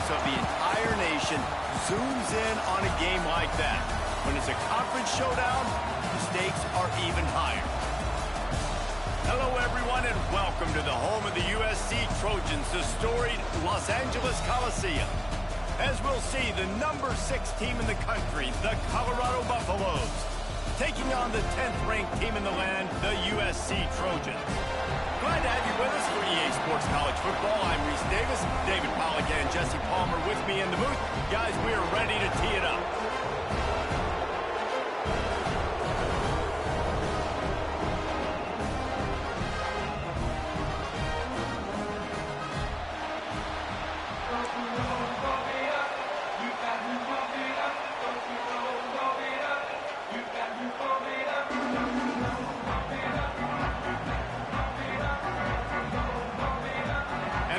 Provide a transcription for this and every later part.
focus of the entire nation zooms in on a game like that. When it's a conference showdown, the stakes are even higher. Hello, everyone, and welcome to the home of the USC Trojans, the storied Los Angeles Coliseum. As we'll see, the number 6 team in the country, the Colorado Buffaloes, taking on the 10th-ranked team in the land, the USC Trojans. Glad to have you with us for EA Sports College Football. I'm Reese Davis, David Pollack and Jesse Palmer with me in the booth. Guys, we are ready to tee it up.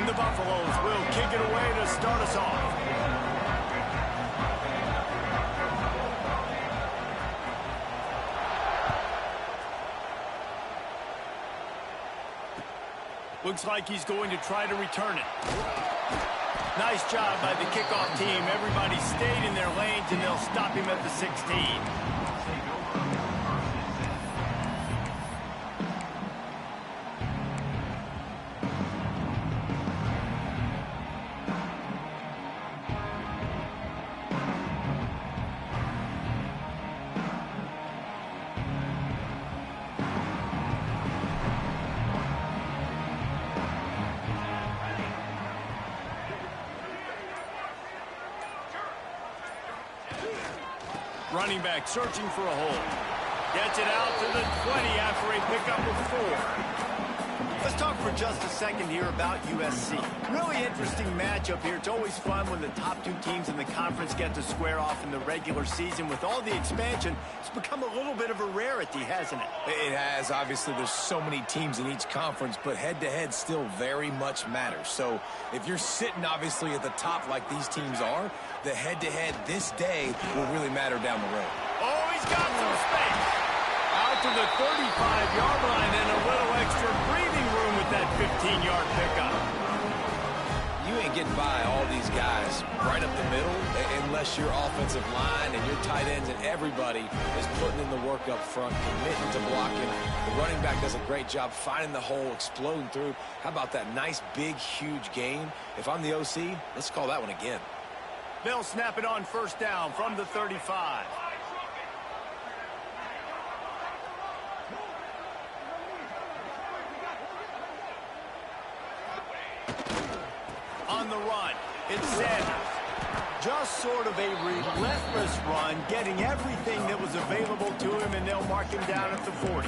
The Buffaloes will kick it away to start us off. Looks like he's going to try to return it. Nice job by the kickoff team. Everybody stayed in their lanes, and they'll stop him at the 16. Running back searching for a hole. Gets it out to the 20 after a pickup of 4. Let's talk for just a second here about USC. Really interesting matchup here. It's always fun when the top 2 teams in the conference get to square off in the regular season. With all the expansion, it's become a little bit of a rarity, hasn't it? It has. Obviously, there's so many teams in each conference, but head-to-head still very much matters. So if you're sitting, obviously, at the top like these teams are, the head-to-head this day will really matter down the road. Oh, he's got some space. Out to the 35-yard line and a little extra breathing room with that 15-yard pickup. You ain't getting by all these guys right up the middle unless your offensive line and your tight ends and everybody is putting in the work up front, committing to blocking. The running back does a great job finding the hole, exploding through. How about that nice, big, huge gain? If I'm the OC, let's call that one again. They'll snap it on first down from the 35. On the run, it's Sanders. Just sort of a relentless run, getting everything that was available to him, and they'll mark him down at the 40.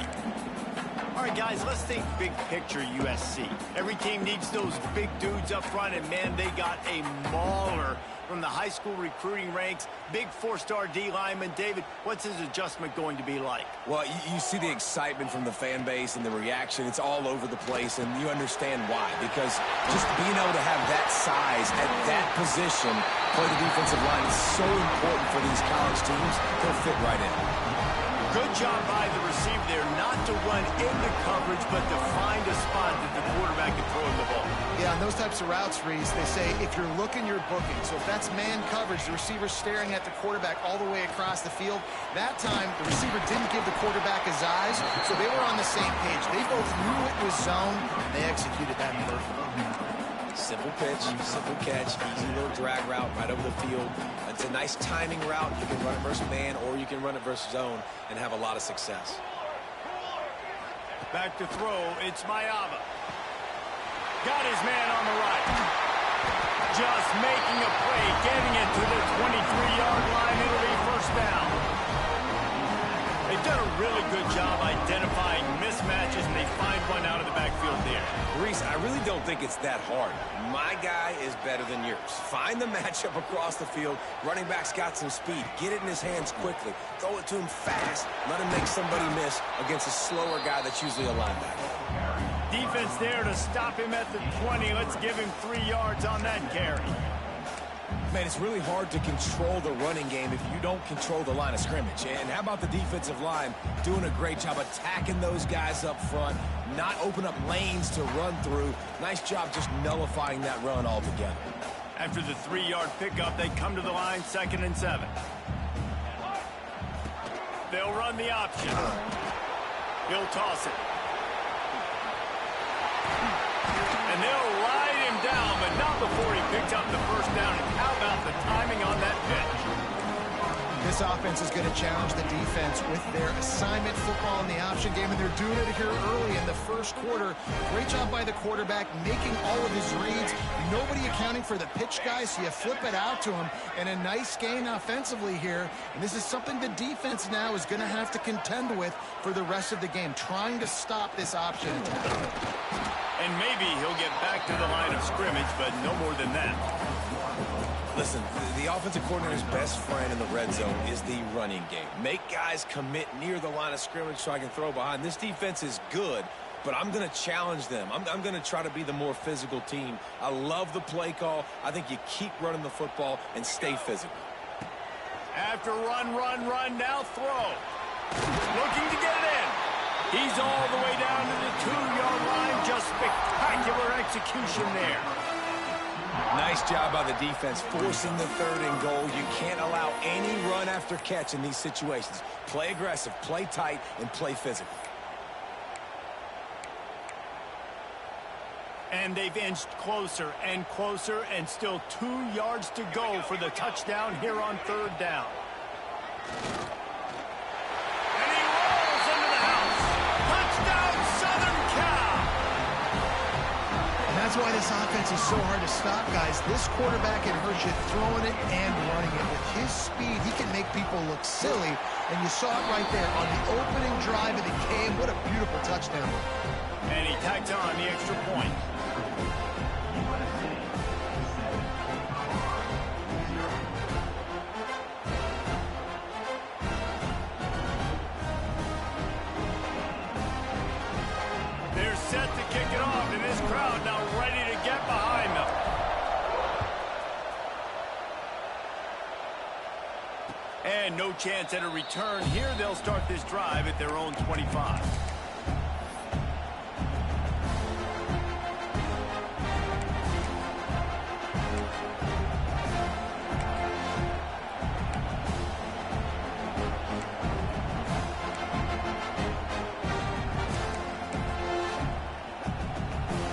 All right, guys, let's think big picture USC. Every team needs those big dudes up front, and, man, they got a mauler from the high school recruiting ranks. Big 4-star D lineman. David, what's his adjustment going to be like? Well, you see the excitement from the fan base and the reaction. It's all over the place, and you understand why. Because just being able to have that size at that position, play the defensive line, is so important for these college teams. He'll fit right in. Good job by the receiver there not to run into coverage, but to find a spot that the quarterback can throw him the ball. Yeah, on those types of routes, Reese, they say if you're looking, you're booking. So if that's man coverage, the receiver's staring at the quarterback all the way across the field. That time, the receiver didn't give the quarterback his eyes, so they were on the same page. They both knew it was zone, and they executed that perfectly. Simple pitch, simple catch, easy little drag route right over the field. It's a nice timing route. You can run it versus man, or you can run it versus zone and have a lot of success. Back to throw, it's Mayava. Got his man on the right. Just making a play, getting it to the 23-yard line. It'll be first down. They've done a really good job identifying mismatches, and they find one out of the backfield there. Reese, I really don't think it's that hard. My guy is better than yours. Find the matchup across the field. Running back's got some speed. Get it in his hands quickly. Throw it to him fast. Let him make somebody miss against a slower guy that's usually a linebacker. Defense there to stop him at the 20. Let's give him 3 yards on that carry. Man, it's really hard to control the running game if you don't control the line of scrimmage. And how about the defensive line doing a great job attacking those guys up front, not open up lanes to run through. Nice job just nullifying that run altogether. After the 3-yard pickup, they come to the line 2nd and 7. They'll run the option. He'll toss it. And they'll ride him down, but not before he picked up the first down. And how about the timing on that pitch? This offense is going to challenge the defense with their assignment football in the option game, and they're doing it here early in the first quarter. Great job by the quarterback making all of his reads. Nobody accounting for the pitch guys, so you flip it out to him, and a nice gain offensively here. And this is something the defense now is going to have to contend with for the rest of the game, trying to stop this option attack. And maybe he'll get back to the line of scrimmage, but no more than that. Listen, the offensive coordinator's best friend in the red zone is the running game. Make guys commit near the line of scrimmage so I can throw behind. This defense is good, but I'm going to challenge them. I'm going to try to be the more physical team. I love the play call. I think you keep running the football and stay physical. After run, now throw. Looking to get it in. He's all the way down to the 2-yard line. Just spectacular execution there. Nice job by the defense forcing the 3rd and goal. You can't allow any run after catch in these situations. Play aggressive, play tight, and play physical. And they've inched closer and closer, and still 2 yards to go for the touchdown here on 3rd down. And he rolls into the house. Touchdown, Southern Cal! And that's why this offense is so hard to stop, guys. This quarterback can hurt you throwing it and running it. With his speed, he can make people look silly. And you saw it right there on the opening drive of the game. What a beautiful touchdown. And he tacked on the extra point. They're set to kick it off, and this crowd now ready to get behind them. And no chance at a return here. They'll start this drive at their own 25.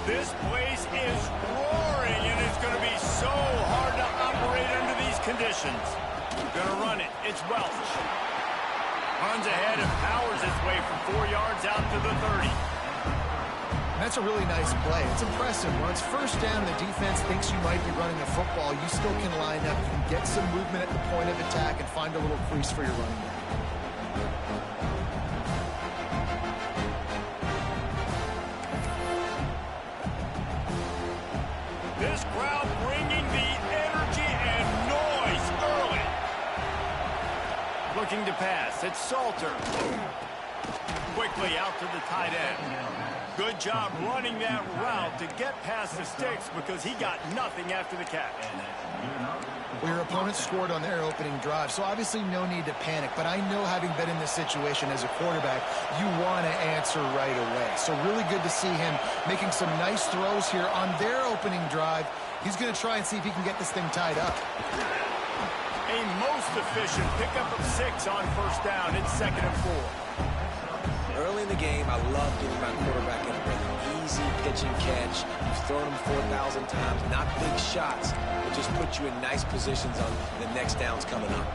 This place is roaring, and it's going to be so hard to operate under these conditions. Going to run it. It's Welch. Runs ahead and powers his way from 4 yards out to the 30. And that's a really nice play. It's impressive. When it's first down and the defense thinks you might be running a football, you still can line up. You can get some movement at the point of attack and find a little crease for your running back. This crowd bringing the energy and noise early. Looking to pass. It's Salter. Quickly out to the tight end. Good job running that route to get past the sticks because he got nothing after the catch. Well, your opponent scored on their opening drive, so obviously no need to panic. But I know, having been in this situation as a quarterback, you want to answer right away. So really good to see him making some nice throws here on their opening drive. He's going to try and see if he can get this thing tied up. A most efficient pickup of 6 on first down. It's 2nd and 4. Early in the game, I love getting my quarterback in a rhythm. Easy pitch and catch. You've thrown him 4,000 times. Not big shots, but just put you in nice positions on the next downs coming up.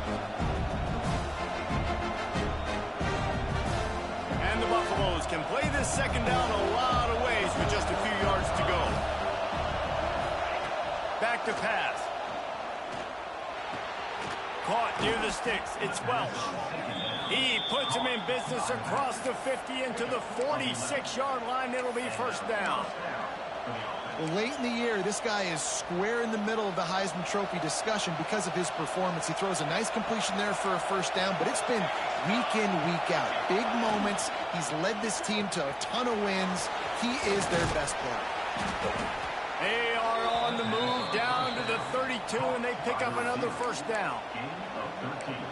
And the Buffaloes can play this 2nd down a lot of ways with just a few yards to go. Back to pass. Caught near the sticks. It's Welch. He puts him in business across the 50 into the 46-yard line. It'll be first down. Well, late in the year, this guy is square in the middle of the Heisman Trophy discussion because of his performance. He throws a nice completion there for a first down, but it's been week in, week out. Big moments. He's led this team to a ton of wins. He is their best player. They are on the move down to the 32, and they pick up another first down.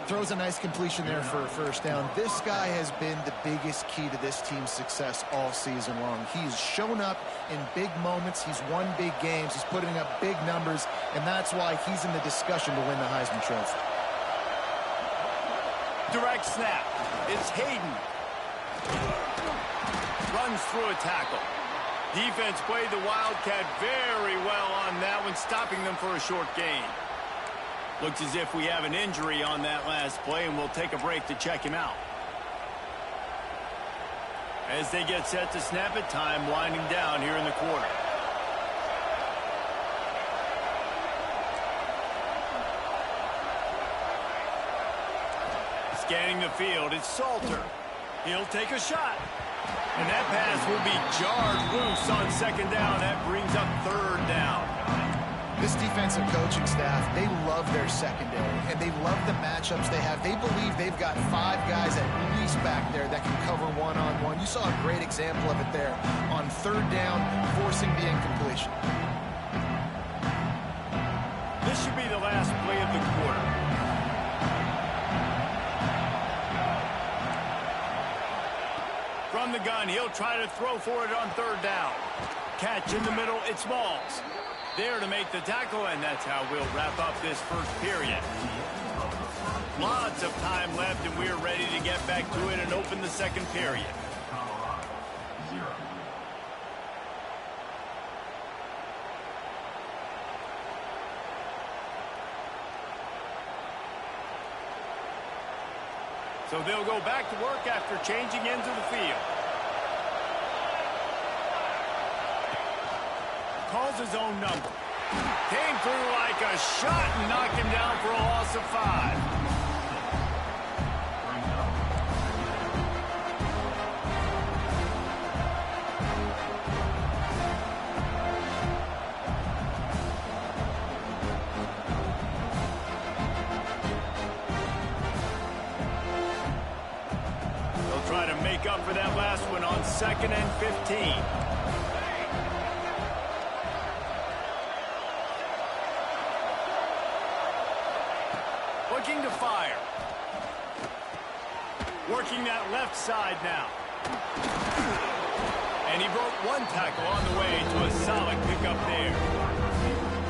Throws a nice completion there for a first down. This guy has been the biggest key to this team's success all season long. He's shown up in big moments. He's won big games. He's putting up big numbers, and that's why he's in the discussion to win the Heisman Trophy. Direct snap. It's Hayden. Runs through a tackle. Defense played the Wildcat very well on that one, stopping them for a short gain. Looks as if we have an injury on that last play, and we'll take a break to check him out. As they get set to snap it, time winding down here in the quarter. Scanning the field, it's Salter. He'll take a shot. And that pass will be jarred loose on second down. That brings up third down. This defensive coaching staff, they love their secondary, and they love the matchups they have. They believe they've got 5 guys at least back there that can cover one-on-one. You saw a great example of it there on third down, forcing the incompletion. This should be the last play of the quarter. From the gun, he'll try to throw for it on third down. Catch in the middle, it's Smalls. There to make the tackle, and that's how we'll wrap up this first period. Lots of time left, and we're ready to get back to it and open the second period. So they'll go back to work after changing into the field. Calls his own number. Came through like a shot and knocked him down for a loss of 5. They'll try to make up for that last one on 2nd and 15. Looking to fire. Working that left side now. And he broke one tackle on the way to a solid pickup there.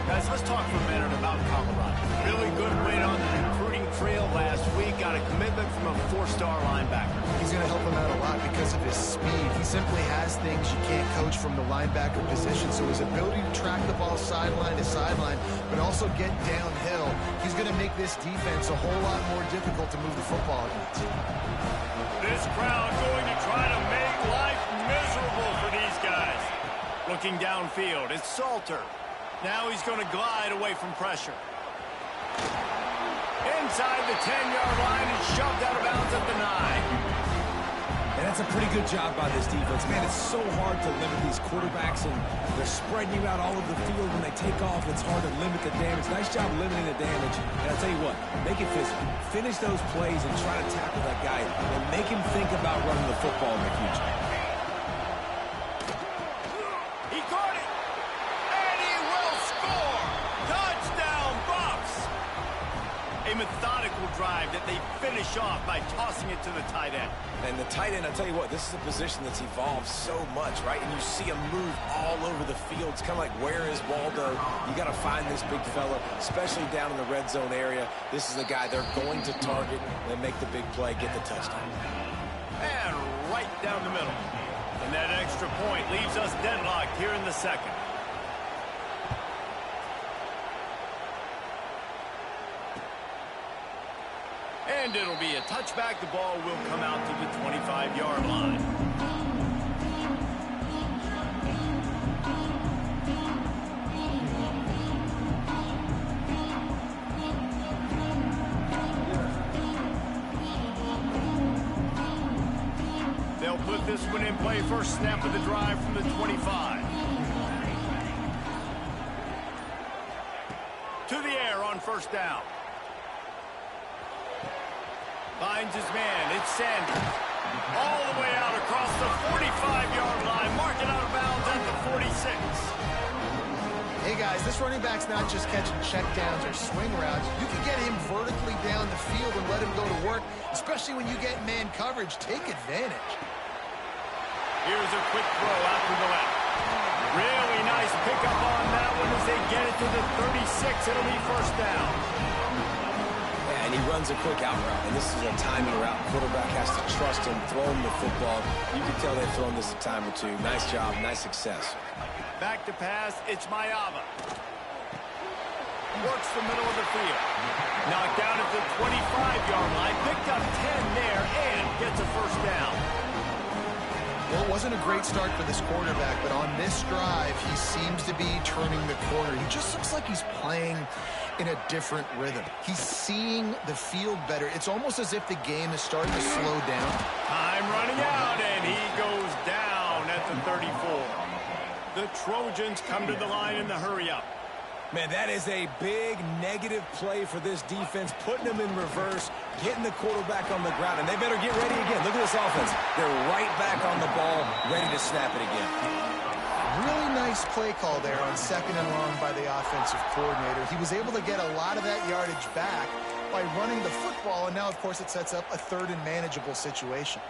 Guys, let's talk for a minute about Colorado. Really good win on the recruiting trail last week. Got a commitment from a 4-star linebacker. He's going to help him out a lot because of his speed. He simply has things you can't coach from the linebacker position. So his ability to track the ball sideline to sideline, but also get downhill, he's going to make this defense a whole lot more difficult to move the football against. This crowd going to try to make life miserable for these guys. Looking downfield, it's Salter. Now he's going to glide away from pressure. Inside the 10-yard line and shoved out of bounds at the 9. And that's a pretty good job by this defense. Man, it's so hard to limit these quarterbacks, and they're spreading you out all over the field. When they take off, it's hard to limit the damage. Nice job limiting the damage. And I'll tell you what, make it physical. Finish those plays and try to tackle that guy and make him think about running the football in the future. He caught it, and he will score. Touchdown, Bucks. A methodical drive that they finish off by tossing it to the tight end. And the tight end, I'll tell you what, this is a position that's evolved so much, right? And you see him move all over the field. It's kind of like, where is Waldo? You got to find this big fella, especially down in the red zone area. This is the guy they're going to target and make the big play, get the touchdown. And right down the middle. And that extra point leaves us deadlocked here in the second. And it'll be a touchback. The ball will come out to the 25-yard line. They'll put this one in play. First snap of the drive from the 25. To the air on first down. Finds his man. It's Sanders. All the way out across the 45-yard line. Marking out of bounds at the 46. Hey, guys, this running back's not just catching checkdowns or swing routes. You can get him vertically down the field and let him go to work, especially when you get man coverage. Take advantage. Here's a quick throw out to the left. Really nice pickup on that one as they get it to the 36. It'll be first down. Yeah, and he runs a quick out route, and this is a timing route. Quarterback has to trust him, throw him the football. You can tell they've thrown this a time or two. Nice job, nice success. Back to pass, it's Mayava. Works the middle of the field. Knocked down at the 25-yard line. Picked up 10 there and gets a first down. Well, it wasn't a great start for this quarterback, but on this drive, he seems to be turning the corner. He just looks like he's playing in a different rhythm. He's seeing the field better. It's almost as if the game is starting to slow down. Time running out, and he goes down at the 34. The Trojans come to the line in the hurry-up. Man, that is a big negative play for this defense, putting them in reverse, getting the quarterback on the ground, and they better get ready again. Look at this offense. They're right back on the ball, ready to snap it again. Really nice play call there on 2nd and long by the offensive coordinator. He was able to get a lot of that yardage back by running the football, and now, of course, it sets up a 3rd and manageable situation.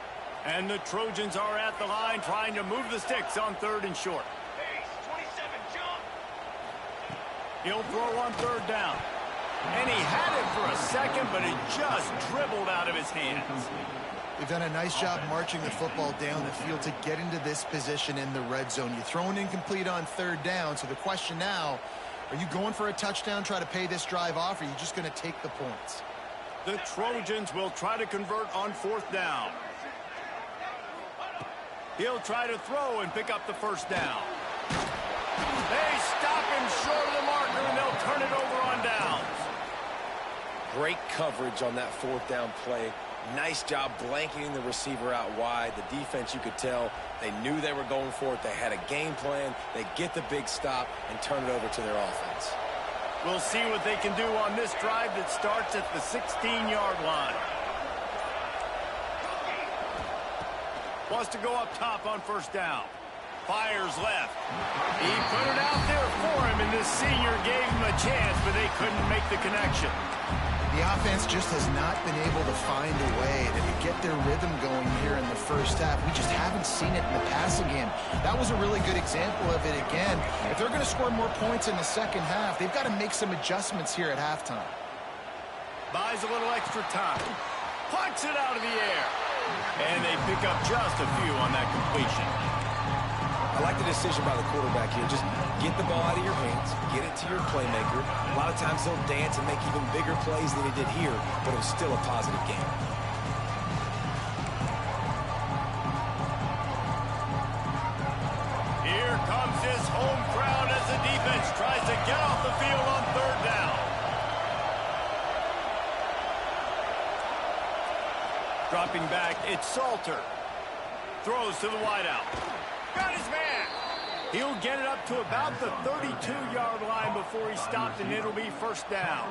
And the Trojans are at the line trying to move the sticks on 3rd and short. He'll throw on 3rd down. And he had it for a second, but it just dribbled out of his hands. They've done a nice job marching the football down the field to get into this position in the red zone. You throw an incomplete on 3rd down, so the question now, are you going for a touchdown, try to pay this drive off, or are you just going to take the points? The Trojans will try to convert on 4th down. He'll try to throw and pick up the first down. They stop him short of the marker, and they'll turn it over on downs. Great coverage on that 4th down play. Nice job blanketing the receiver out wide. The defense, you could tell, they knew they were going for it. They had a game plan. They get the big stop and turn it over to their offense. We'll see what they can do on this drive that starts at the 16-yard line. Wants to go up top on 1st down. Fires left. He put it out there for him, and this senior gave him a chance, but they couldn't make the connection. The offense just has not been able to find a way to get their rhythm going here in the first half. We just haven't seen it in the passing game. That was a really good example of it again. If they're going to score more points in the second half, they've got to make some adjustments here at halftime. Buys a little extra time. Punts it out of the air. And they pick up just a few on that completion. I like the decision by the quarterback here. Just get the ball out of your hands, get it to your playmaker. A lot of times he'll dance and make even bigger plays than he did here, but it was still a positive game. Here comes his home crowd as the defense tries to get off the field on 3rd down. Dropping back, it's Salter. Throws to the wideout. Got his man. He'll get it up to about the 32-yard line before he stopped, and it'll be 1st down.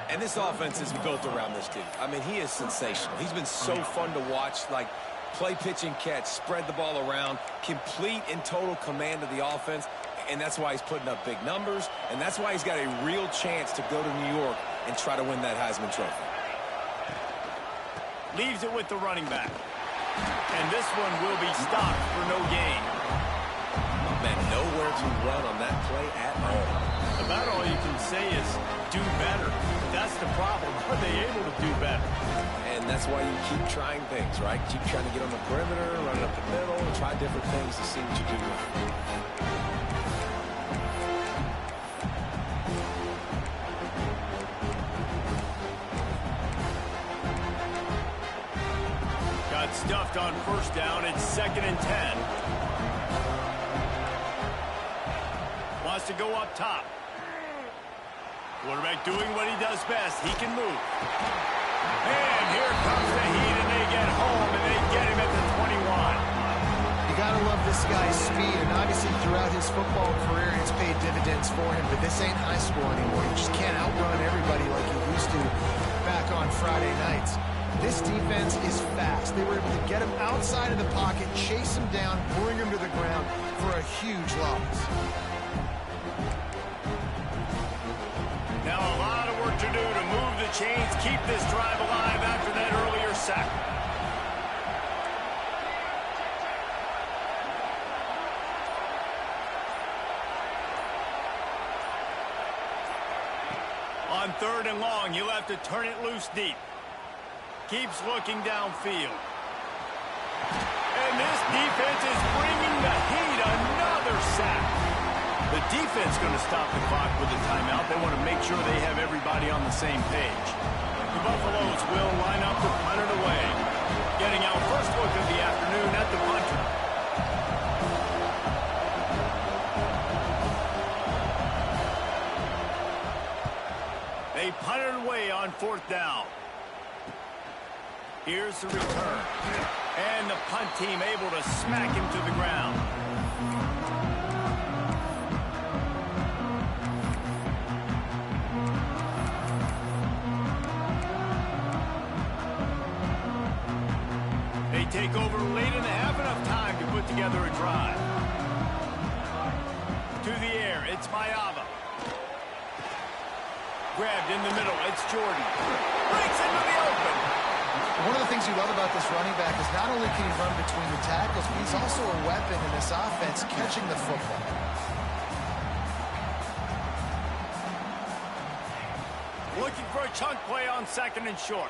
And this offense is built around this dude. I mean, he is sensational. He's been so fun to watch, like play, pitch, and catch, spread the ball around, complete and total command of the offense, and that's why he's putting up big numbers, and that's why he's got a real chance to go to New York and try to win that Heisman Trophy. Leaves it with the running back. And this one will be stopped for no gain. Man, nowhere to run on that play at all. About all you can say is do better. That's the problem. Are they able to do better? And that's why you keep trying things, right? Keep trying to get on the perimeter, run it up the middle, try different things to see what you do. Got stuffed on 1st down. It's 2nd and 10. Wants to go up top. Quarterback doing what he does best. He can move. And here comes the heat, and they get home, and they get him at the 21. You got to love this guy's speed, and obviously throughout his football career, it's paid dividends for him, but this ain't high school anymore. You just can't outrun everybody like you used to back on Friday nights. This defense is fast. They were able to get him outside of the pocket, chase him down, bring him to the ground for a huge loss. to do to move the chains, keep this drive alive after that earlier sack. On 3rd and long, he'll have to turn it loose deep. Keeps looking downfield. And this defense is bringing the heat. Another sack. The defense going to stop the clock with a timeout. They want to make sure they have everybody on the same page. The Buffaloes will line up to punt it away. Getting our first look of the afternoon at the punter. They punt it away on 4th down. Here's the return. And the punt team able to smack him to the ground. They take over late in the half, enough time to put together a drive. To the air, it's Mayava. Grabbed in the middle, it's Jordan. Breaks into the open. One of the things you love about this running back is not only can he run between the tackles, but he's also a weapon in this offense catching the football. Looking for a chunk play on 2nd and short.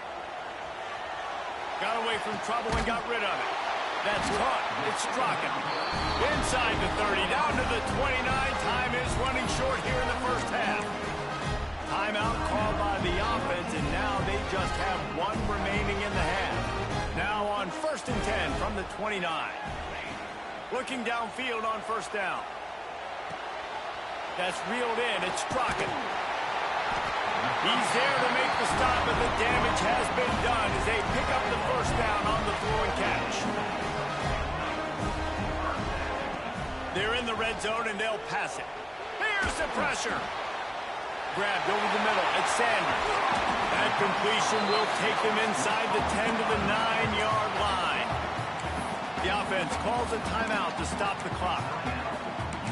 Got away from trouble and got rid of it. That's caught. It's Strachan. Inside the 30, down to the 29. Time is running short here in the first half. Timeout called by the offense, and now they just have one remaining in the half. Now on 1st and 10 from the 29. Looking downfield on 1st down. That's reeled in. It's Strachan. He's there to make the stop, and the damage has been done as they pick up the 1st down on the throw and catch. They're in the red zone, and they'll pass it. Here's the pressure. Grabbed over the middle. It's Sanders. That completion will take them inside the 10 to the 9-yard line. The offense calls a timeout to stop the clock.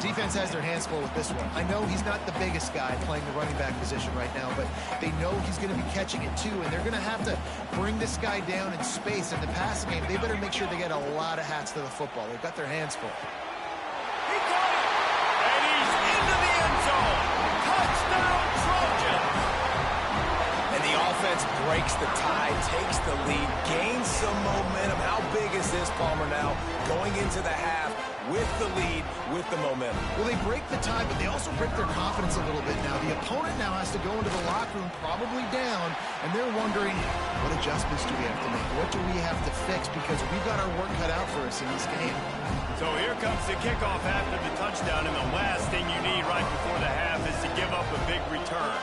Defense has their hands full with this one. I know he's not the biggest guy playing the running back position right now, but they know he's going to be catching it too, and they're going to have to bring this guy down in space. In the passing game, they better make sure they get a lot of hats to the football. They've got their hands full. He got it! And he's into the end zone! Touchdown, Trojans! And the offense breaks the tie, takes the lead, gains some momentum. How big is this, Palmer, now? Going into the half with the lead, with the momentum. Well, they break the tie, but they also break their confidence a little bit now. The opponent now has to go into the locker room probably down, and they're wondering, what adjustments do we have to make? What do we have to fix? Because we've got our work cut out for us in this game. So here comes the kickoff after the touchdown, and the last thing you need right before the half is to give up a big return.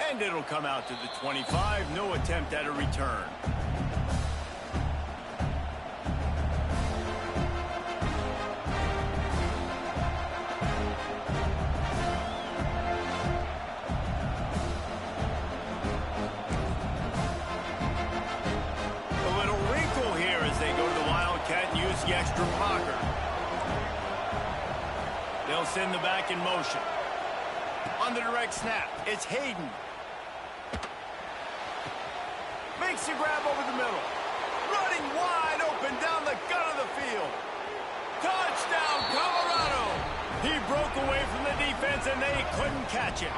And it'll come out to the 25. No attempt at a return. A little wrinkle here as they go to the Wildcat and use the extra blocker. They'll send the back in motion. On the direct snap, it's Hayden. Makes the grab over the middle. Running wide open down the gut of the field. Touchdown, Colorado! He broke away from the defense, and they couldn't catch him.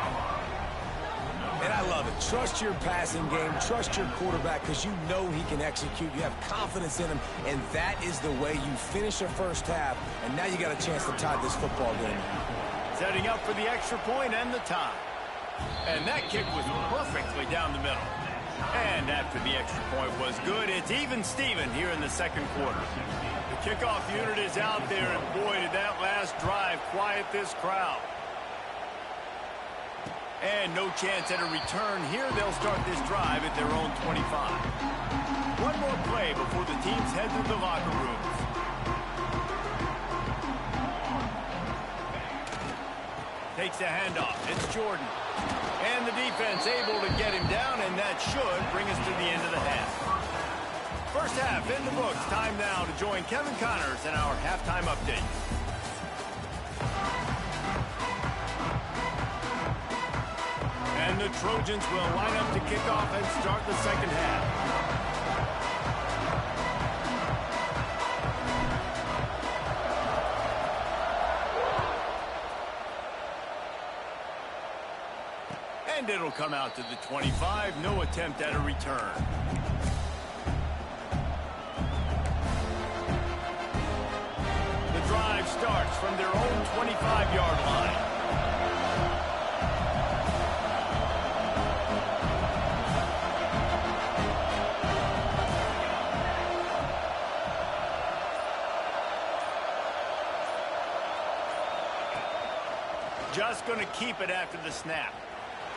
And I love it. Trust your passing game. Trust your quarterback because you know he can execute. You have confidence in him, and that is the way you finish a first half, and now you got a chance to tie this football game. Setting up for the extra point and the tie. And that kick was perfectly down the middle. And after the extra point was good, it's even Steven here in the second quarter. The kickoff unit is out there, and boy, did that last drive quiet this crowd. And no chance at a return here. They'll start this drive at their own 25. One more play before the teams head to the locker rooms. Takes the handoff. It's Jordan. And the defense able to get him down, and that should bring us to the end of the half. First half in the books. Time now to join Kevin Connors in our halftime update. And the Trojans will line up to kick off and start the second half. And it'll come out to the 25. No attempt at a return. The drive starts from their own 25-yard line. Just going to keep it after the snap.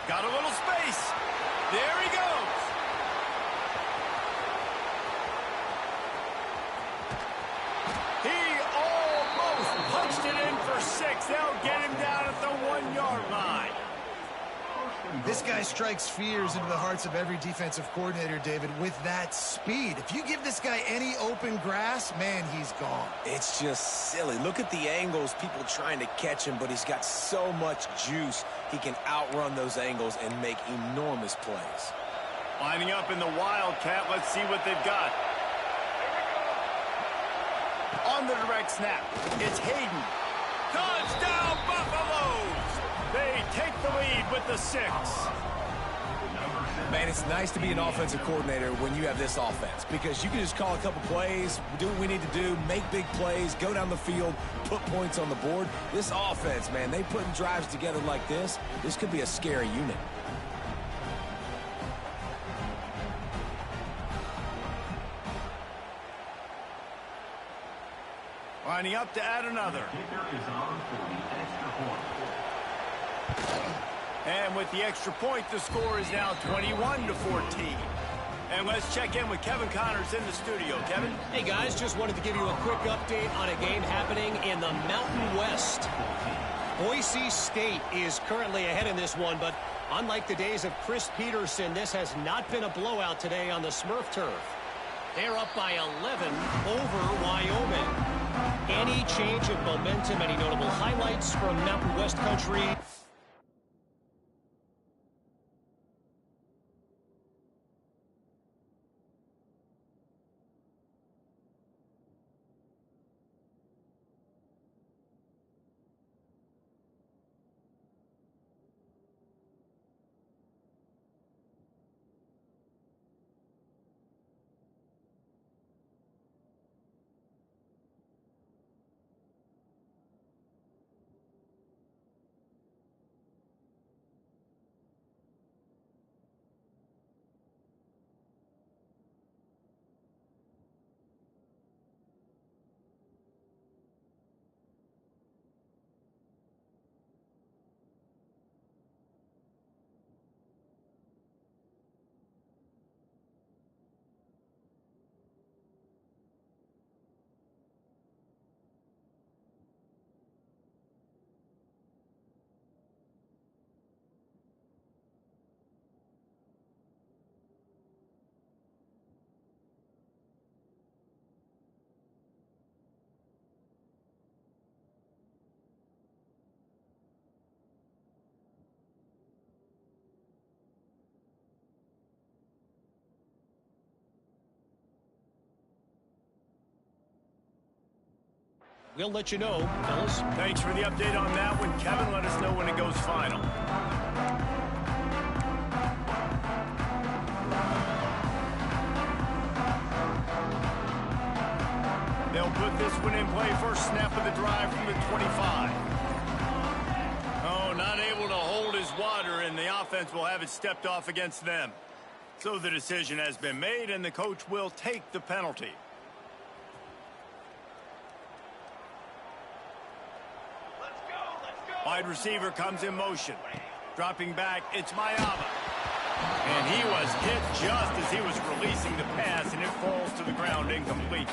Got a little space. There he goes. He almost punched it in for 6. They'll get him down at the 1-yard line. This guy strikes fears into the hearts of every defensive coordinator, David, with that speed. If you give this guy any open grass, man, he's gone. It's just silly. Look at the angles, people trying to catch him, but he's got so much juice. He can outrun those angles and make enormous plays. Lining up in the Wildcat. Let's see what they've got. On the direct snap, it's Hayden. Touchdown, Buffaloes! They take the lead with the 6. Man, it's nice to be an offensive coordinator when you have this offense because you can just call a couple plays, do what we need to do, make big plays, go down the field, put points on the board. This offense, man, they putting drives together like this. This could be a scary unit. Lining up to add another. And with the extra point, the score is now 21-14. And let's check in with Kevin Connors in the studio. Kevin? Hey, guys, just wanted to give you a quick update on a game happening in the Mountain West. Boise State is currently ahead in this one, but unlike the days of Chris Peterson, this has not been a blowout today on the Smurf turf. They're up by 11 over Wyoming. Any change of momentum, any notable highlights from Mountain West country? We'll let you know, fellas. Thanks for the update on that one, Kevin. Let us know when it goes final. They'll put this one in play. First snap of the drive from the 25. Oh, not able to hold his water, and the offense will have it stepped off against them. So the decision has been made, and the coach will take the penalty. Wide receiver comes in motion. Dropping back, it's Mayama. And he was hit just as he was releasing the pass, and it falls to the ground incomplete.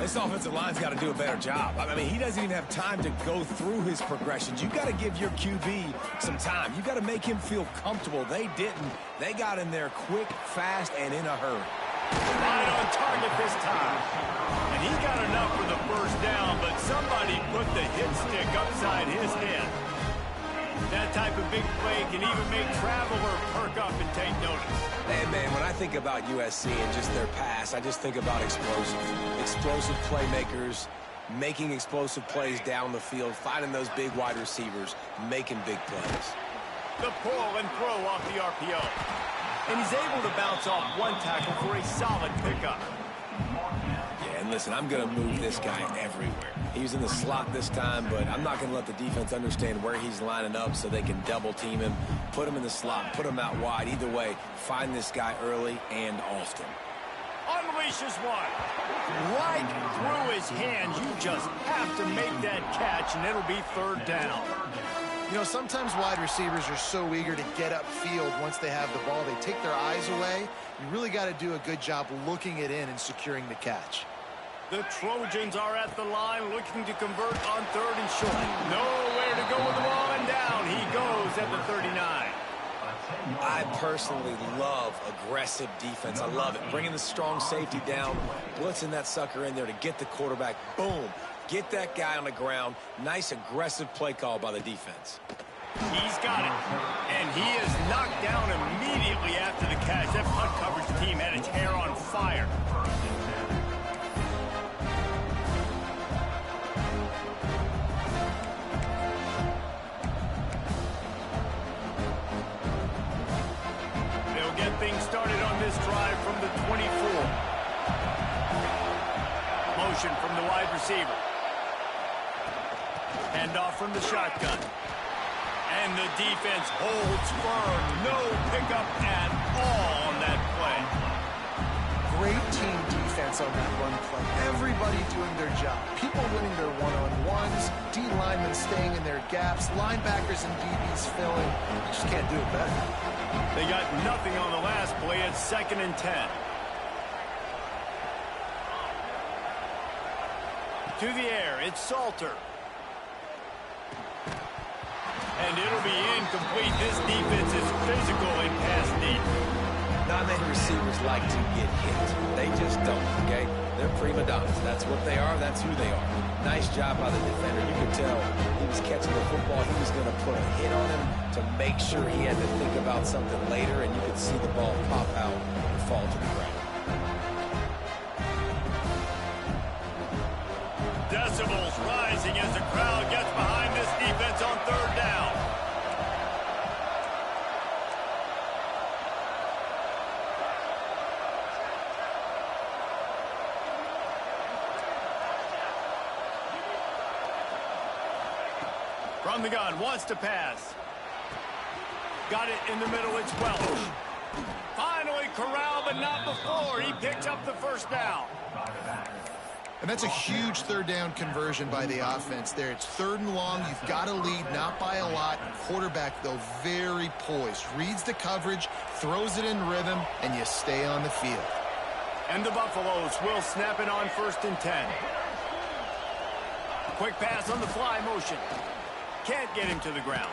This offensive line's got to do a better job. I mean, he doesn't even have time to go through his progressions. You've got to give your QB some time. You've got to make him feel comfortable. They didn't. They got in there quick, fast, and in a hurry. Right on target this time. And he got enough for the first down, but somebody put the hit stick upside his head. That type of big play can even make Traveler perk up and take notice. Hey, man, when I think about USC and just their pass, I just think about explosive playmakers, making explosive plays down the field, finding those big wide receivers, making big plays. The pull and throw off the RPO. And he's able to bounce off one tackle for a solid pickup. Yeah, and listen, I'm going to move this guy everywhere. He's in the slot this time, but I'm not going to let the defense understand where he's lining up so they can double team him, put him in the slot, put him out wide. Either way, find this guy early and often. Unleashes one. Right through his hands. You just have to make that catch, and it'll be third down. You know, sometimes wide receivers are so eager to get upfield once they have the ball, they take their eyes away. You really got to do a good job looking it in and securing the catch. The Trojans are at the line looking to convert on third and short. Nowhere to go with the ball, and down he goes at the 39. I personally love aggressive defense. I love it. Bringing the strong safety down, blitzing that sucker in there to get the quarterback. Boom. Get that guy on the ground. Nice aggressive play call by the defense. He's got it. And he is knocked down immediately after the catch. That punt coverage team had its hair on fire. They'll get things started on this drive from the 24. Motion from the wide receiver. Handoff from the shotgun. And the defense holds firm. No pickup at all on that play. Great team defense on that run play. Everybody doing their job. People winning their one-on-ones. D-linemen staying in their gaps. Linebackers and DBs filling. You just can't do it better. They got nothing on the last play. It's 2nd and 10. To the air, it's Salter. And it'll be incomplete. This defense is physical in pass deep. Not many receivers like to get hit. They just don't, okay? They're prima donnas. That's what they are. That's who they are. Nice job by the defender. You could tell he was catching the football. He was going to put a hit on him to make sure he had to think about something later, and you could see the ball pop out and fall to the ground. Decibels rising as the crowd gets behind this defense on third down. From the gun, wants to pass. Got it in the middle, it's Welch. Finally corralled, but not before. He picks up the first down. And that's a huge third down conversion by the offense there. It's 3rd and long. You've got to lead, not by a lot. Quarterback, though, very poised. Reads the coverage, throws it in rhythm, and you stay on the field. And the Buffaloes will snap it on 1st and 10. Quick pass on the fly motion. Can't get him to the ground.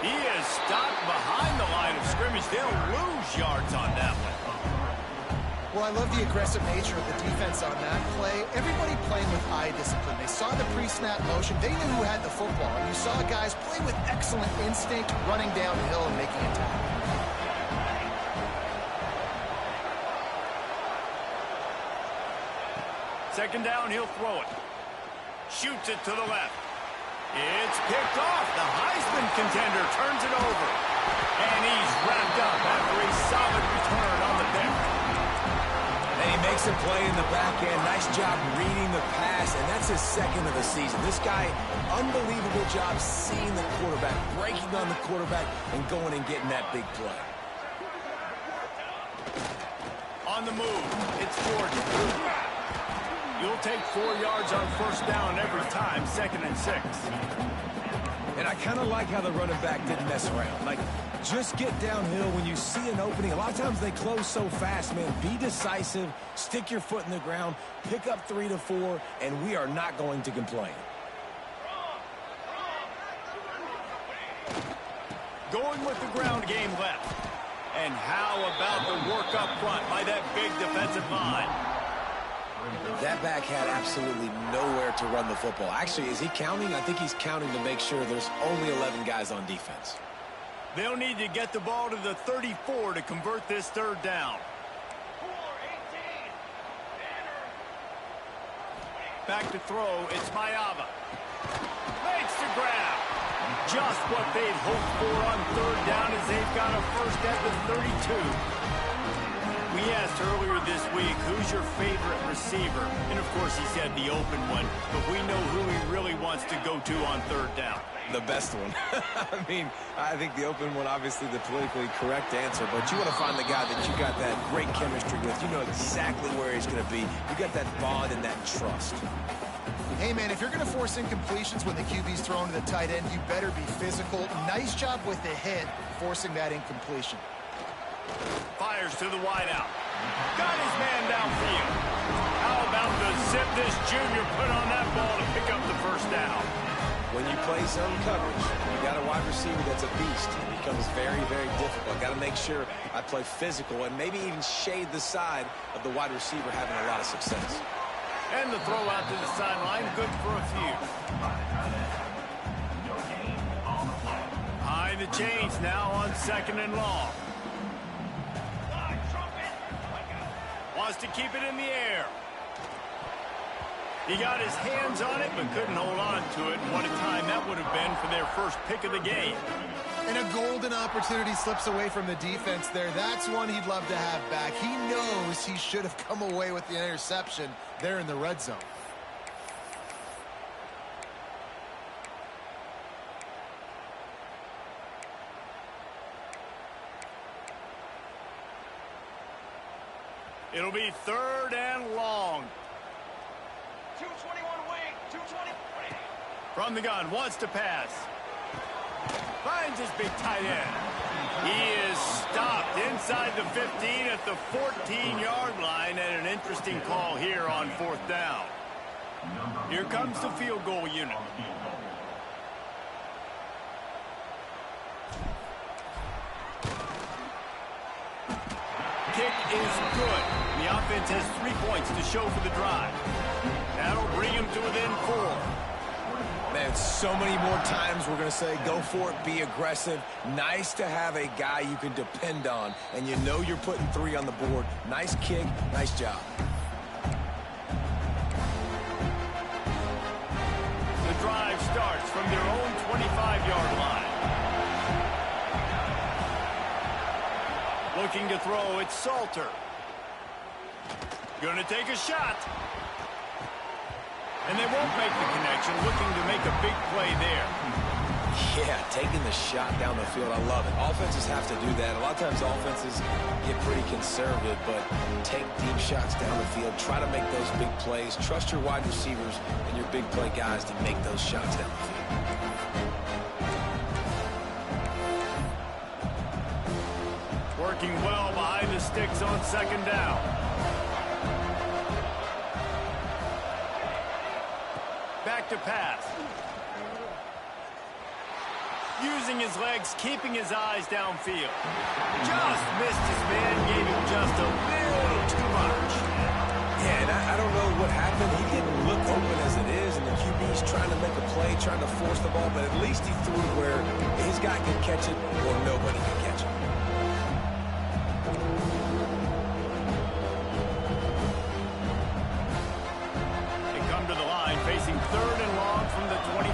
He is stopped behind the line of scrimmage. They'll lose yards on that one. Well, I love the aggressive nature of the defense on that play. Everybody playing with eye discipline. They saw the pre-snap motion. They knew who had the football. And you saw guys play with excellent instinct, running downhill and making a tackle. Second down, he'll throw it. Shoots it to the left. It's picked off. The Heisman contender turns it over. And he's wrapped up after a solid return on the pick. And he makes a play in the back end. Nice job reading the pass, and that's his 2nd of the season. This guy, unbelievable job seeing the quarterback, breaking on the quarterback, and going and getting that big play. On the move, it's Jordan. You'll take 4 yards on 1st down every time, 2nd and 6. And I kind of like how the running back didn't mess around. Like, just get downhill when you see an opening. A lot of times they close so fast, man. Be decisive, stick your foot in the ground, pick up 3 to 4, and we are not going to complain. Going with the ground game left. And how about the work up front by that big defensive line? That back had absolutely nowhere to run the football. Actually, is he counting? I think he's counting to make sure there's only 11 guys on defense. They'll need to get the ball to the 34 to convert this third down. Back to throw, it's Mayava. Makes the grab. Just what they'd hoped for on third down as they've got a first at the 32. We asked earlier this week, who's your favorite receiver? And of course he said the open one, but we know who he really wants to go to on third down. The best one. I mean, I think the open one, obviously the politically correct answer, but you want to find the guy that you got that great chemistry with. You know exactly where he's going to be. You got that bond and that trust. Hey, man, if you're going to force incompletions when the QB's thrown to the tight end, you better be physical. Nice job with the head forcing that incompletion. Fires to the wideout. Got his man downfield. How about the zip this junior put on that ball to pick up the first down? When you play zone coverage, you got a wide receiver that's a beast. It becomes very, very difficult. Got to make sure I play physical and maybe even shade the side of the wide receiver having a lot of success. And the throw out to the sideline, good for a few. High the chains now on second and long. Wants to keep it in the air. He got his hands on it, but couldn't hold on to it. And what a time that would have been for their first pick of the game. And a golden opportunity slips away from the defense there. That's one he'd love to have back. He knows he should have come away with the interception there in the red zone. It'll be third and long. 221 wing, 220. From the gun, wants to pass. Finds his big tight end. He is stopped inside the 15 at the 14-yard line, and an interesting call here on fourth down. Here comes the field goal unit. Kick is good. The offense has 3 points to show for the drive. That'll bring him to within 4. Man, so many more times we're going to say, go for it, be aggressive. Nice to have a guy you can depend on, and you know you're putting 3 on the board. Nice kick, nice job. The drive starts from their own 25-yard line. Looking to throw, it's Salter. Going to take a shot. And they won't make the connection, looking to make a big play there. Yeah, taking the shot down the field, I love it. Offenses have to do that. A lot of times offenses get pretty conservative, but take deep shots down the field. Try to make those big plays. Trust your wide receivers and your big play guys to make those shots down the field. Working well behind the sticks on second down. Back to pass. Using his legs, keeping his eyes downfield. Just missed his man, gave him just a little too much. Yeah, and I don't know what happened. He didn't look open as it is, and the QB's trying to make a play, trying to force the ball, but at least he threw it where his guy can catch it or nobody can catch it. Facing third and long from the 25.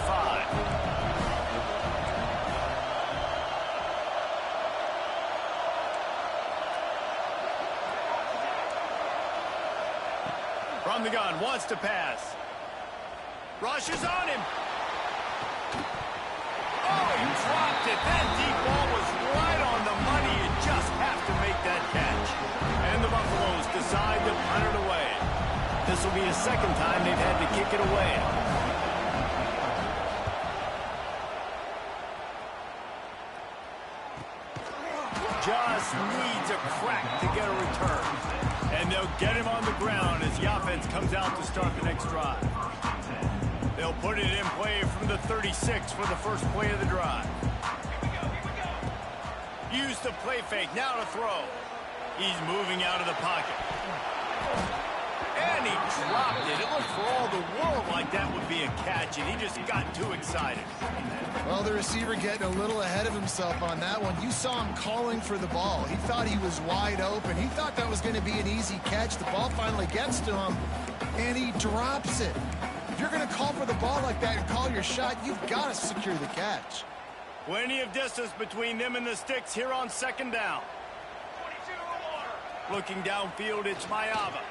From the gun, wants to pass. Rushes on him. Oh, he dropped it. That deep ball was right on the money. You just have to make that catch. And the Buffaloes decide to punt it away. This will be the second time they've had to kick it away. Just needs a crack to get a return. And they'll get him on the ground as the offense comes out to start the next drive. They'll put it in play from the 36 for the first play of the drive. Use the play fake, now to throw. He's moving out of the pocket. And he dropped it. It looked for all the world like that would be a catch, and he just got too excited. Well, the receiver getting a little ahead of himself on that one. You saw him calling for the ball. He thought he was wide open. He thought that was going to be an easy catch. The ball finally gets to him, and he drops it. If you're going to call for the ball like that and call your shot, you've got to secure the catch. Plenty of distance between them and the sticks here on second down. Looking downfield, it's Mayava.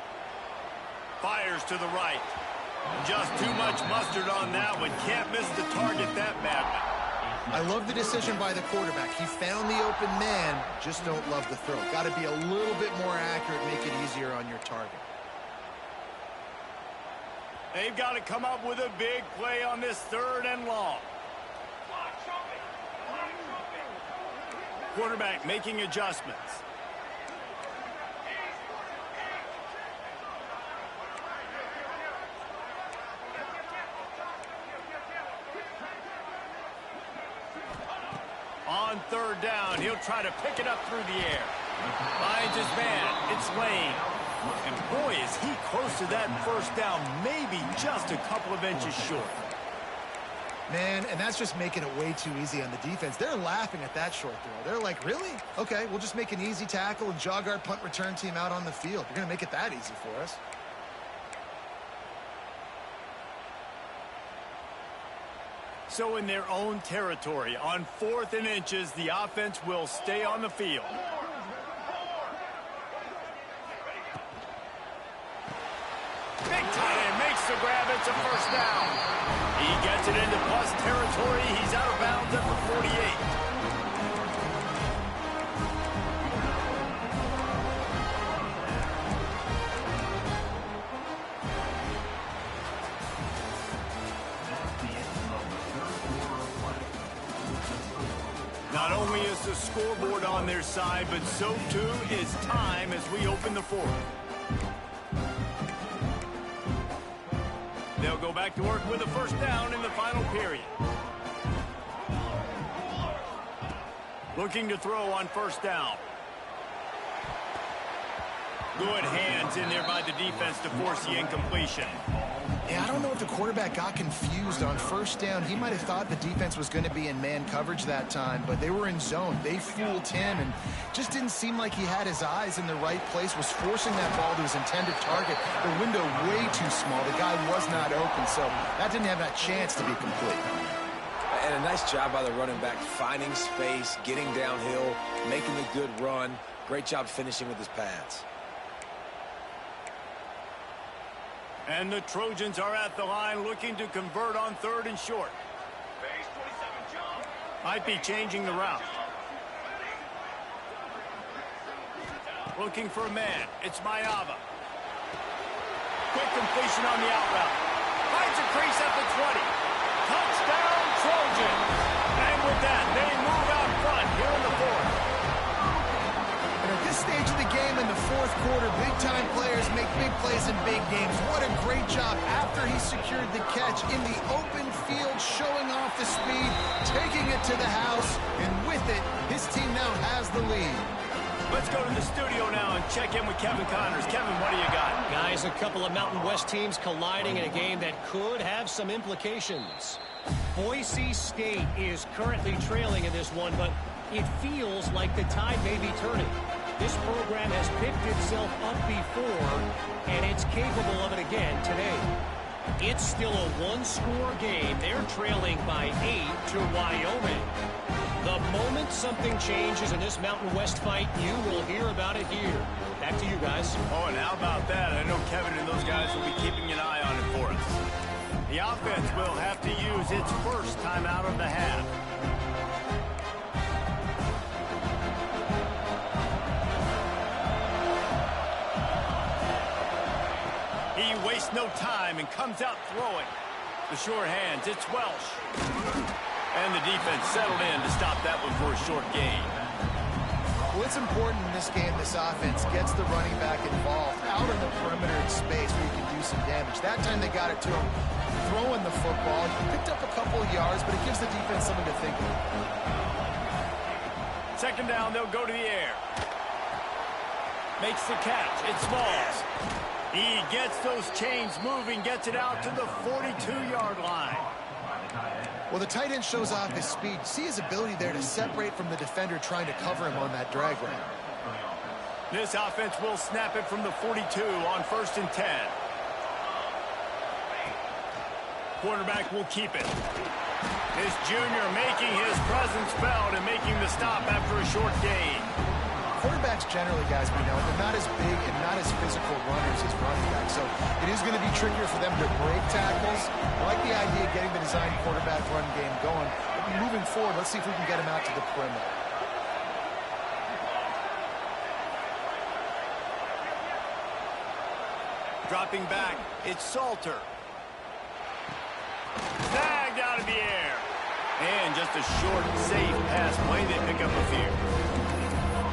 Fires to the right. Just too much mustard on that one. Can't miss the target that badly. I love the decision by the quarterback. He found the open man, just don't love the throw. Got to be a little bit more accurate, make it easier on your target. They've got to come up with a big play on this 3rd and long. Quarterback making adjustments. On 3rd down, he'll try to pick it up through the air. Finds his man. It's Lane. And boy, is he close to that 1st down, maybe just a couple of inches short. Man, and that's just making it way too easy on the defense. They're laughing at that short throw. They're like, really? Okay, we'll just make an easy tackle and jog our punt return team out on the field. You're going to make it that easy for us. So in their own territory, on 4th and inches, the offense will stay on the field. Big tight end makes the grab. It's a 1st down. He gets it into plus territory. He's out of bounds at the 48. Not only is the scoreboard on their side, but so too is time as we open the 4th. They'll go back to work with a 1st down in the final period. Looking to throw on 1st down. Good hands in there by the defense to force the incompletion. Yeah, I don't know if the quarterback got confused on 1st down. He might have thought the defense was going to be in man coverage that time, but they were in zone. They fooled him and just didn't seem like he had his eyes in the right place, was forcing that ball to his intended target. The window way too small. The guy was not open, so that didn't have that chance to be complete. And a nice job by the running back, finding space, getting downhill, making a good run. Great job finishing with his pads. And the Trojans are at the line looking to convert on 3rd and short. Might be changing the route. Looking for a man. It's Mayava. Quick completion on the out route. Finds a crease at the 20. Touchdown, Trojans. And with that, they move out front here in the 4th. And at this stage of the game in the 4th quarter, big-time players make big plays in big games. What a great job after he secured the catch in the open field, showing off the speed, taking it to the house, and with it, his team now has the lead. Let's go to the studio now and check in with Kevin Connors. Kevin, what do you got? Guys, a couple of Mountain West teams colliding in a game that could have some implications. Boise State is currently trailing in this one, but it feels like the tide may be turning. This program has picked itself up before, and it's capable of it again today. It's still a one-score game. They're trailing by 8 to Wyoming. The moment something changes in this Mountain West fight, you will hear about it here. Back to you guys. Oh, and how about that? I know Kevin and those guys will be keeping an eye on it for us. The offense will have to use its first time out of the half. He wastes no time and comes out throwing. The sure hands, it's Welsh. And the defense settled in to stop that one for a short gain. Well, it's important in this game, this offense gets the running back involved out in the perimeter in space where you can do some damage. That time they got it to him throwing the football. He picked up a couple of yards, but it gives the defense something to think about. Second down, they'll go to the air. Makes the catch. It falls. He gets those chains moving, gets it out to the 42-yard line. Well, the tight end shows off his speed. See his ability there to separate from the defender trying to cover him on that drag route. This offense will snap it from the 42 on 1st and 10. Quarterback will keep it. This junior making his presence felt and making the stop after a short gain. Quarterbacks generally, guys, we know, they're not as big and not as physical runners as running backs. So it is going to be trickier for them to break tackles. I like the idea of getting the design quarterback run game going. But moving forward, let's see if we can get him out to the perimeter. Dropping back, it's Salter. Snagged out of the air. And just a short, safe pass play. They pick up a few.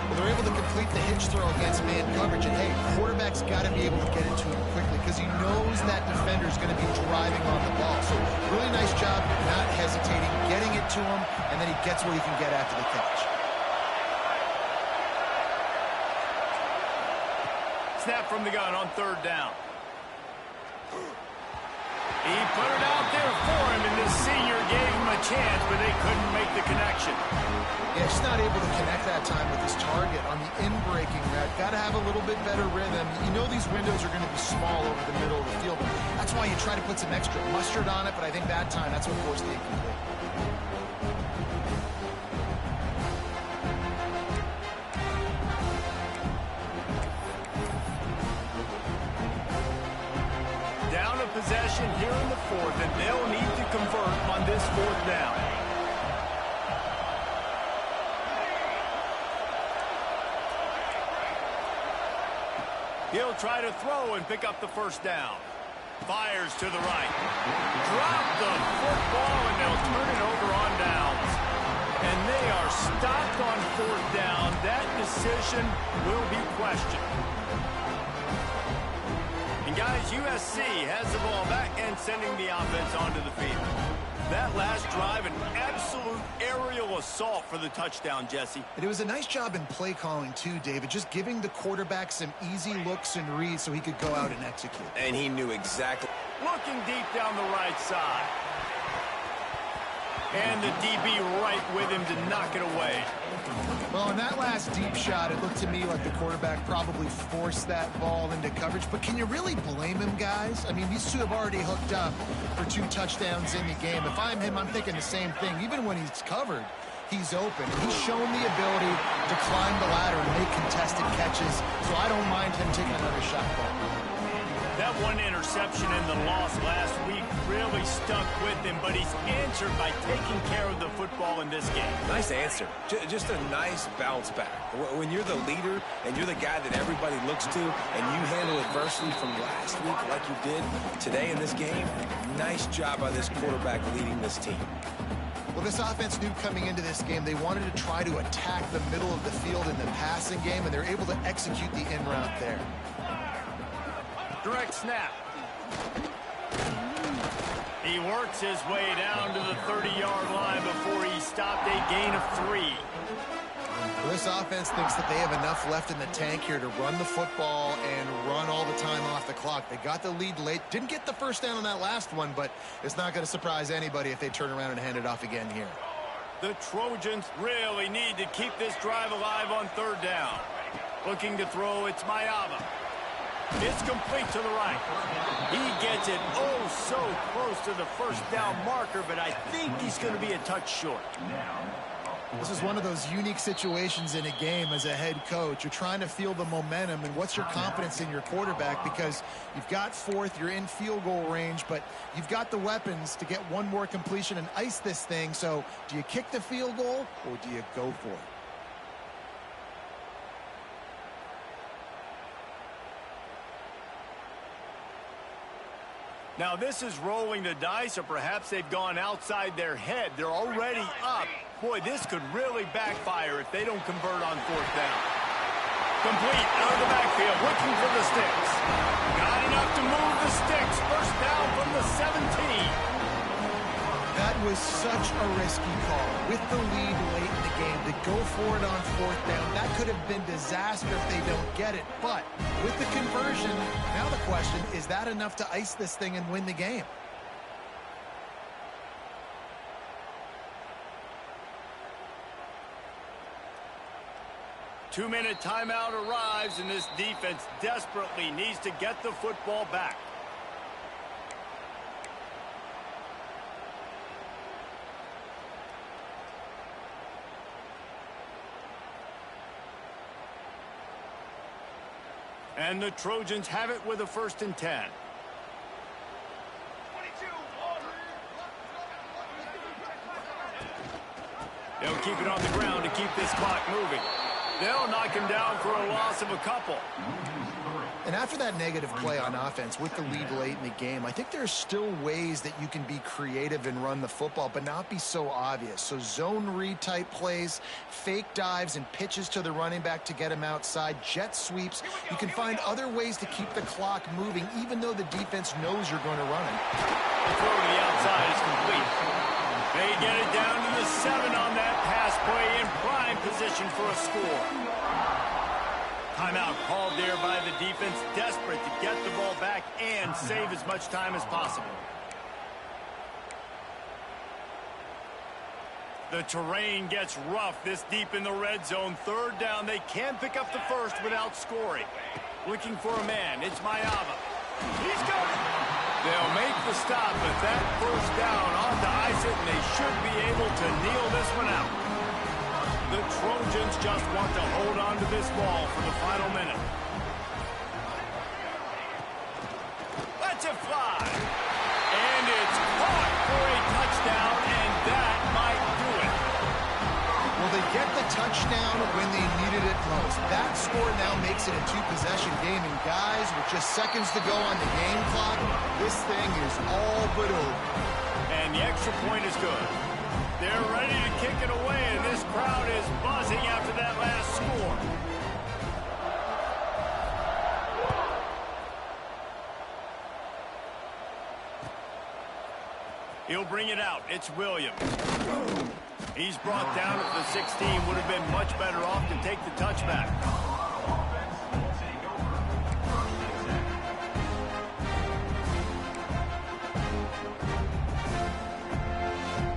Well, they're able to complete the hitch throw against man coverage. And, hey, quarterback's got to be able to get it to him quickly because he knows that defender's going to be driving on the ball. So really nice job not hesitating, getting it to him, and then he gets what he can get after the catch. Snap from the gun on 3rd down. He put it out there for him, and this senior gave him a chance, but they couldn't make the connection. Yeah, just not able to connect that time with his target on the in-breaking route. Got to have a little bit better rhythm. You know these windows are going to be small over the middle of the field. That's why you try to put some extra mustard on it, but I think that time that's what forced the incomplete. Possession here in the 4th, and they'll need to convert on this 4th down. He'll try to throw and pick up the 1st down. Fires to the right. Drop the football, and they'll turn it over on downs. And they are stopped on 4th down. That decision will be questioned. Guys, USC has the ball back and sending the offense onto the field. That last drive, an absolute aerial assault for the touchdown, Jesse. And it was a nice job in play calling, too, David, just giving the quarterback some easy looks and reads so he could go out and execute. And he knew exactly. Looking deep down the right side. And the DB right with him to knock it away. Well, in that last deep shot, it looked to me like the quarterback probably forced that ball into coverage. But can you really blame him, guys? I mean, these two have already hooked up for 2 touchdowns in the game. If I'm him, I'm thinking the same thing. Even when he's covered, he's open. He's shown the ability to climb the ladder and make contested catches. So I don't mind him taking another shot there. That one interception in the loss last week really stuck with him, but he's answered by taking care of the football in this game. Nice answer. Just a nice bounce back. When you're the leader and you're the guy that everybody looks to and you handle adversity from last week like you did today in this game, nice job by this quarterback leading this team. Well, this offense knew coming into this game they wanted to try to attack the middle of the field in the passing game, and they're able to execute the in route there. Direct snap. He works his way down to the 30-yard line before he stopped, a gain of 3. Well, this offense thinks that they have enough left in the tank here to run the football and run all the time off the clock. They got the lead late. Didn't get the 1st down on that last one, but it's not going to surprise anybody if they turn around and hand it off again here. The Trojans really need to keep this drive alive on 3rd down. Looking to throw, it's Mayava. It's complete to the right. He gets it so close to the 1st down marker, but I think he's going to be a touch short. This is one of those unique situations in a game as a head coach. You're trying to feel the momentum, and what's your confidence in your quarterback, because you've got 4th, you're in field goal range, but you've got the weapons to get one more completion and ice this thing. So do you kick the field goal or do you go for it? Now, this is rolling the dice, or perhaps they've gone outside their head. They're already up. Boy, this could really backfire if they don't convert on 4th down. Complete out of the backfield, looking for the sticks. Got enough to move the sticks. 1st down from the 17. That was such a risky call. With the lead late in the game, to go for it on fourth down, that could have been disaster if they don't get it. But with the conversion, now the question, is that enough to ice this thing and win the game? Two-minute timeout arrives, and this defense desperately needs to get the football back. And the Trojans have it with a 1st and 10. 22. They'll keep it on the ground to keep this clock moving. They'll knock him down for a loss of a couple. And after that negative play on offense with the lead late in the game, I think there's still ways that you can be creative and run the football, but not be so obvious. So zone read type plays, fake dives and pitches to the running back to get him outside, jet sweeps. You can find other ways to keep the clock moving, even though the defense knows you're going to run him. The throw to the outside is complete. They get it down to the 7 on that pass play in prime position for a score. Timeout called there by the defense, desperate to get the ball back and save as much time as possible. The terrain gets rough this deep in the red zone. 3rd down, they can pick up the first without scoring. Looking for a man, it's Mayava. He's got it. They'll make the stop, but that 1st down ought to ice it, and they should be able to kneel this one out. The Trojans just want to hold on to this ball for the final minute. Let's it fly. And it's caught for a touchdown, and that might do it. Well, they get the touchdown when they needed it most. That score now makes it a 2-possession game. And guys, with just seconds to go on the game clock, this thing is all but over. And the extra point is good. They're ready to kick it away, and this crowd is buzzing after that last score. He'll bring it out. It's Williams. He's brought down at the 16. Would have been much better off to take the touchback.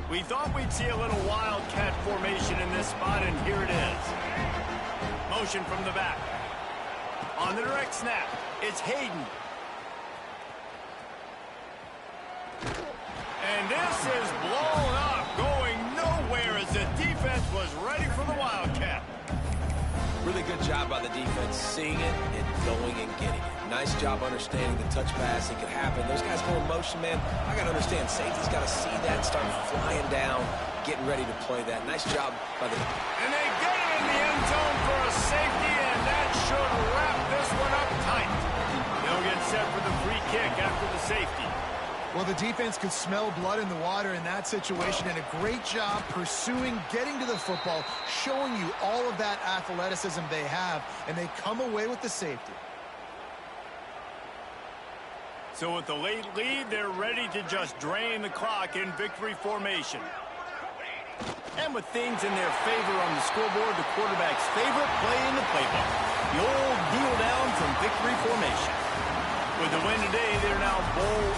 We thought we'd see a little wildcat formation in this spot, and here it is. Motion from the back. On the direct snap, it's Hayden. And this is blown up, going nowhere as the defense was ready for the wildcat. Really good job by the defense, seeing it and going and getting it. Nice job understanding the touch passing could happen. Those guys go in motion, man. I got to understand, safety's got to see that, start flying down, getting ready to play that. Nice job by the... And they get it in the end zone for a safety, and that should wrap this one up tight. They'll get set for the free kick after the safety. Well, the defense could smell blood in the water in that situation, and a great job pursuing, getting to the football, showing you all of that athleticism they have, and they come away with the safety. So with the late lead, they're ready to just drain the clock in victory formation. And with things in their favor on the scoreboard, the quarterback's favorite play in the playbook, the old kneel down from victory formation. With the win today, they're now bowl